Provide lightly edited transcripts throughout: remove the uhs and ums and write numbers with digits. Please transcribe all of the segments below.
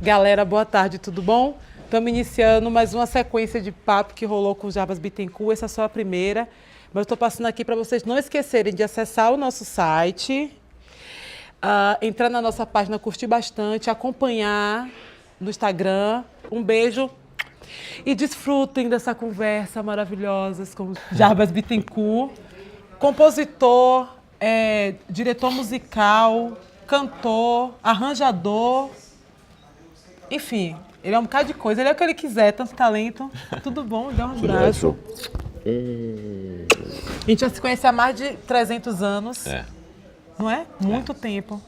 Galera, boa tarde, tudo bom? Estamos iniciando mais uma sequência de papo que rolou com o Jarbas Bittencourt. Essa é só a primeira, mas eu estou passando aqui para vocês não esquecerem de acessar o nosso site, entrar na nossa página, curtir bastante, acompanhar no Instagram. Um beijo e desfrutem dessa conversa maravilhosa com o Jarbas Bittencourt, compositor, diretor musical, cantor, arranjador, enfim, ele é um bocado de coisa, ele é o que ele quiser, tanto talento. Tudo bom, dá um abraço. A gente já se conhece há mais de 300 anos, não é? Muito tempo.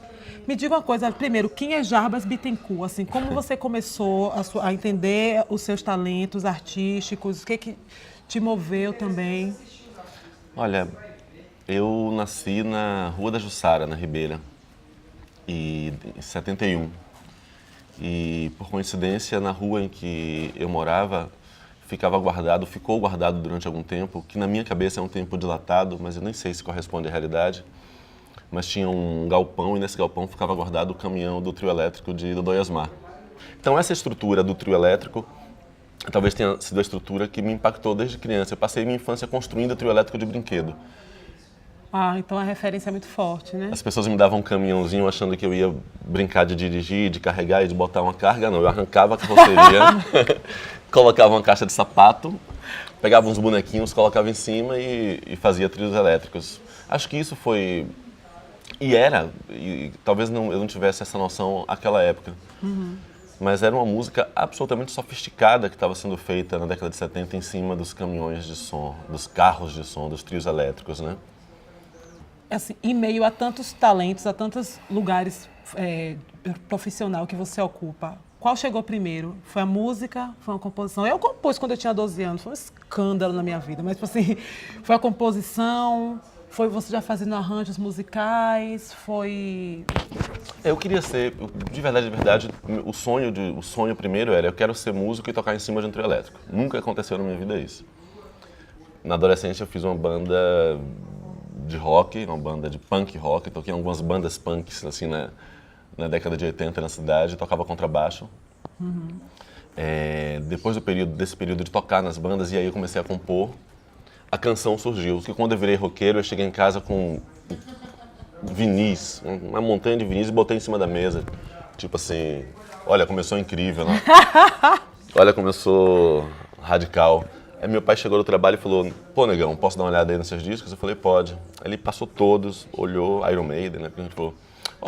Me diga uma coisa, primeiro, quem é Jarbas Bittencourt? Assim, como você começou a entender os seus talentos artísticos? O que te moveu também? Olha, eu nasci na Rua da Jussara, na Ribeira, em 71. E, por coincidência, na rua em que eu morava, ficou guardado durante algum tempo, que na minha cabeça é um tempo dilatado, mas eu nem sei se corresponde à realidade. Mas tinha um galpão e nesse galpão ficava guardado o caminhão do trio elétrico de Dodô e Osmar. Então essa estrutura do trio elétrico talvez tenha sido a estrutura que me impactou desde criança. Eu passei minha infância construindo o trio elétrico de brinquedo. Então a referência é muito forte, né? As pessoas me davam um caminhãozinho achando que eu ia brincar de dirigir, de carregar e de botar uma carga. Não, eu arrancava a carroceria, colocava uma caixa de sapato, pegava uns bonequinhos, colocava em cima e fazia trios elétricos. Acho que isso foi... E talvez eu não tivesse essa noção naquela época. Mas era uma música absolutamente sofisticada que estava sendo feita na década de 70 em cima dos caminhões de som, dos carros de som, dos trios elétricos, né? Assim, em meio a tantos talentos, a tantos lugares profissional que você ocupa, qual chegou primeiro? Foi a música? Foi uma composição? Eu compus quando eu tinha 12 anos, foi um escândalo na minha vida, mas tipo assim, foi a composição, foi você já fazendo arranjos musicais, foi... Eu queria ser, de verdade, o sonho primeiro era eu quero ser músico e tocar em cima de um trio elétrico. Nunca aconteceu na minha vida isso. Na adolescência eu fiz uma banda de rock, uma banda de punk rock, toquei em algumas bandas punks assim na década de 80 na cidade, tocava contrabaixo. Depois desse período de tocar nas bandas, e aí eu comecei a compor, a canção surgiu. Porque quando eu virei roqueiro, eu cheguei em casa com vinis, uma montanha de vinis e botei em cima da mesa. Tipo assim, olha como eu sou incrível, né? Olha como eu sou radical. Aí meu pai chegou do trabalho e falou, pô, negão, posso dar uma olhada aí nos seus discos? Eu falei, pode. Aí ele passou todos, olhou, Iron Maiden, né? A gente falou,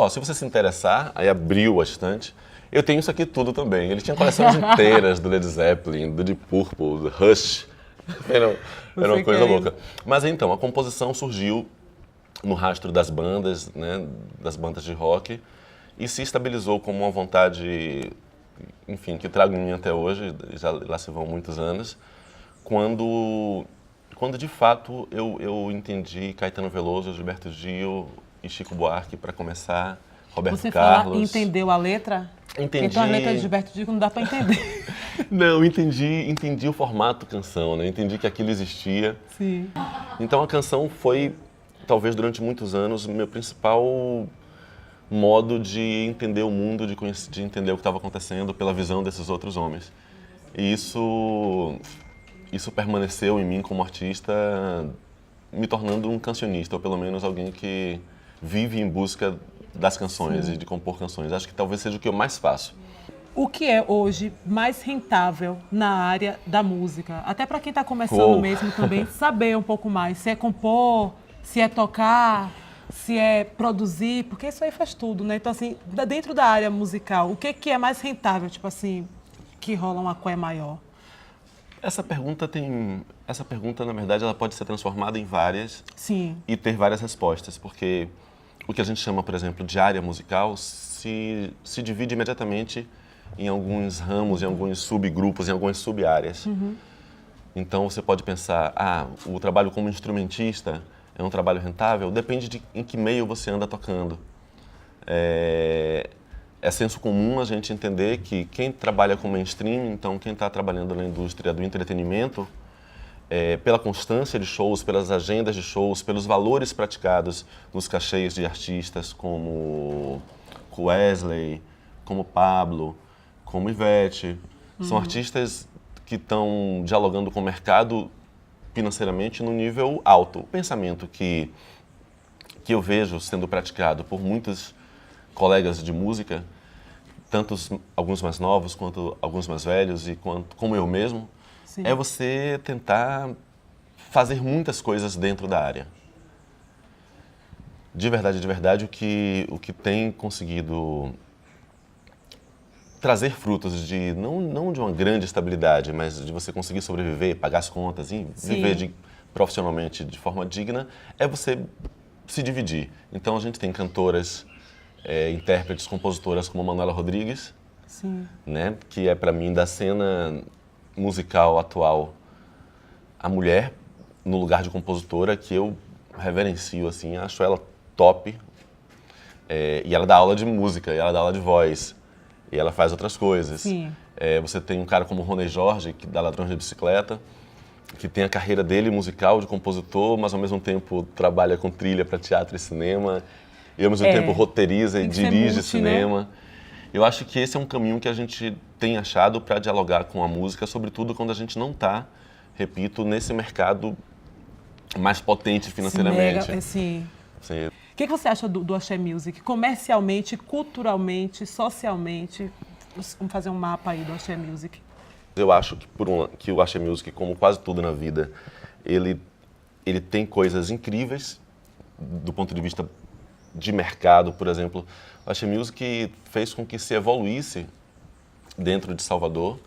se você se interessar, aí abriu a estante, eu tenho isso aqui tudo também. Ele tinha coleções inteiras do Led Zeppelin, do Deep Purple, do Rush. Era uma coisa louca. Mas então, a composição surgiu no rastro das bandas, né? Das bandas de rock, e se estabilizou como uma vontade, enfim, que trago em mim até hoje, lá se vão muitos anos, quando de fato eu entendi Caetano Veloso, Gilberto Gil e Chico Buarque para começar, Roberto Carlos. Você entendeu a letra? Entendi. Então a letra de Gilberto Gil não dá para entender. Não, entendi o formato canção, né? Entendi que aquilo existia. Sim. Então a canção foi, talvez durante muitos anos, o meu principal modo de entender o mundo, de entender o que estava acontecendo pela visão desses outros homens. E isso permaneceu em mim como artista, me tornando um cancionista, ou pelo menos alguém que vive em busca das canções e de compor canções. Acho que talvez seja o que eu mais faço. O que é hoje mais rentável na área da música? Até para quem está começando mesmo também, saber um pouco mais. Se é compor, se é tocar, se é produzir, porque isso aí faz tudo, né? Então, assim, dentro da área musical, o que é mais rentável, tipo assim, que rola uma coisa maior? Essa pergunta, na verdade, ela pode ser transformada em várias. Sim. E ter várias respostas, porque o que a gente chama, por exemplo, de área musical se divide imediatamente em alguns ramos, em alguns subgrupos, em algumas sub-áreas. Então você pode pensar, o trabalho como instrumentista é um trabalho rentável? Depende de em que meio você anda tocando. É senso comum a gente entender que quem trabalha com mainstream, então quem está trabalhando na indústria do entretenimento, pela constância de shows, pelas agendas de shows, pelos valores praticados nos cachês de artistas como Wesley, como Pablo, como Ivete. São artistas que estão dialogando com o mercado financeiramente no nível alto. O pensamento que eu vejo sendo praticado por muitos colegas de música, alguns mais novos quanto alguns mais velhos e como eu mesmo, Sim. é você tentar fazer muitas coisas dentro da área. De verdade, o que tem conseguido trazer frutos de, não de uma grande estabilidade, mas de você conseguir sobreviver, pagar as contas e viver profissionalmente de forma digna, é você se dividir. Então a gente tem cantoras, intérpretes, compositoras como a Manuela Rodrigues, Sim. né, que é para mim da cena musical atual a mulher no lugar de compositora que eu reverencio, assim, acho ela top. E ela dá aula de música, e ela dá aula de voz, e ela faz outras coisas. Sim. Você tem um cara como o Rony Jorge, que dá Ladrões de Bicicleta, que tem a carreira dele musical de compositor, mas ao mesmo tempo trabalha com trilha para teatro e cinema, e ao mesmo tempo roteiriza e dirige cinema. Né? Eu acho que esse é um caminho que a gente tem achado para dialogar com a música, sobretudo quando a gente não está, repito, nesse mercado mais potente financeiramente. Sim. Sim. O que você acha do Axé Music? Comercialmente, culturalmente, socialmente? Vamos fazer um mapa aí do Axé Music. Eu acho que o Axé Music, como quase tudo na vida, ele tem coisas incríveis do ponto de vista de mercado, por exemplo. O Axé Music fez com que se evoluísse dentro de Salvador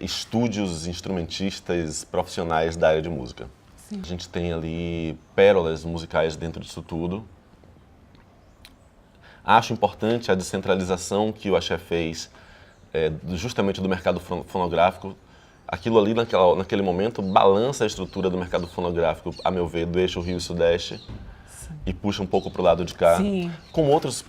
estúdios instrumentistas profissionais da área de música. Sim. A gente tem ali pérolas musicais dentro disso tudo. Acho importante a descentralização que o Axé fez justamente do mercado fonográfico. Aquilo ali, naquele momento, balança a estrutura do mercado fonográfico, a meu ver, do eixo Rio e Sudeste. Sim. E puxa um pouco para o lado de cá. Sim. Como outros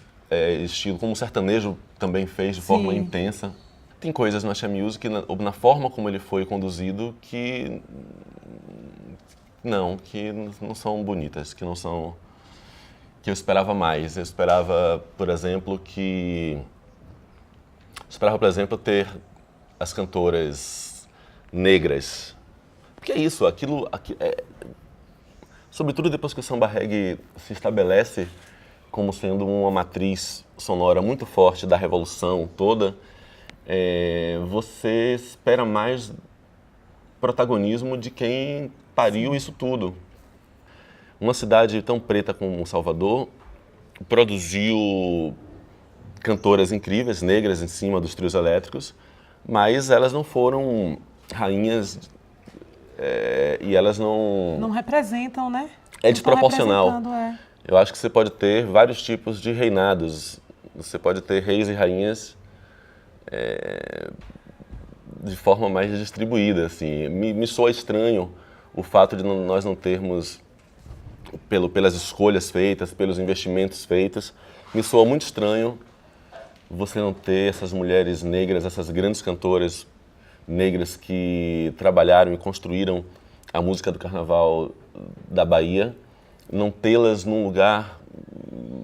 estilos, como o sertanejo também fez de forma intensa. Tem coisas no Axé Music, na forma como ele foi conduzido, que não são bonitas, que eu esperava mais. Eu esperava, por exemplo, ter as cantoras negras. Porque é isso, sobretudo depois que o samba reggae se estabelece como sendo uma matriz sonora muito forte da revolução toda, você espera mais protagonismo de quem pariu isso tudo. Uma cidade tão preta como Salvador produziu cantoras incríveis, negras, em cima dos trios elétricos, mas elas não foram rainhas e elas não... Não representam, né? É desproporcional. Eu acho que você pode ter vários tipos de reinados. Você pode ter reis e rainhas de forma mais distribuída, assim. Me soa estranho o fato de nós não termos, pelas escolhas feitas, pelos investimentos feitos, me soa muito estranho você não ter essas mulheres negras, essas grandes cantoras negras que trabalharam e construíram a música do carnaval da Bahia, não tê-las num lugar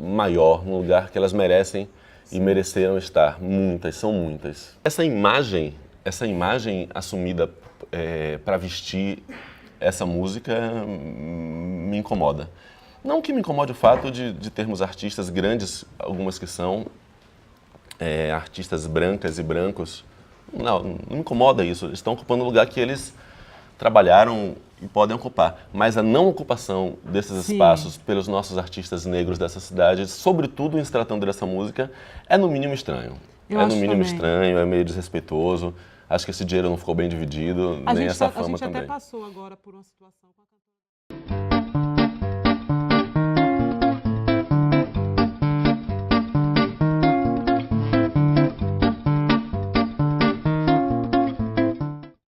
maior, num lugar que elas merecem e mereceram estar. Muitas, são muitas. Essa imagem assumida para vestir essa música me incomoda. Não que me incomode o fato de termos artistas grandes, algumas que são artistas brancas e brancos. Não me incomoda isso. Eles estão ocupando o lugar que eles trabalharam e podem ocupar. Mas a não ocupação desses espaços pelos nossos artistas negros dessa cidade, sobretudo em se tratando dessa música, é no mínimo estranho. Estranho, é meio desrespeitoso. Acho que esse dinheiro não ficou bem dividido, nem essa fama também. A gente até passou agora por uma situação com a cantora.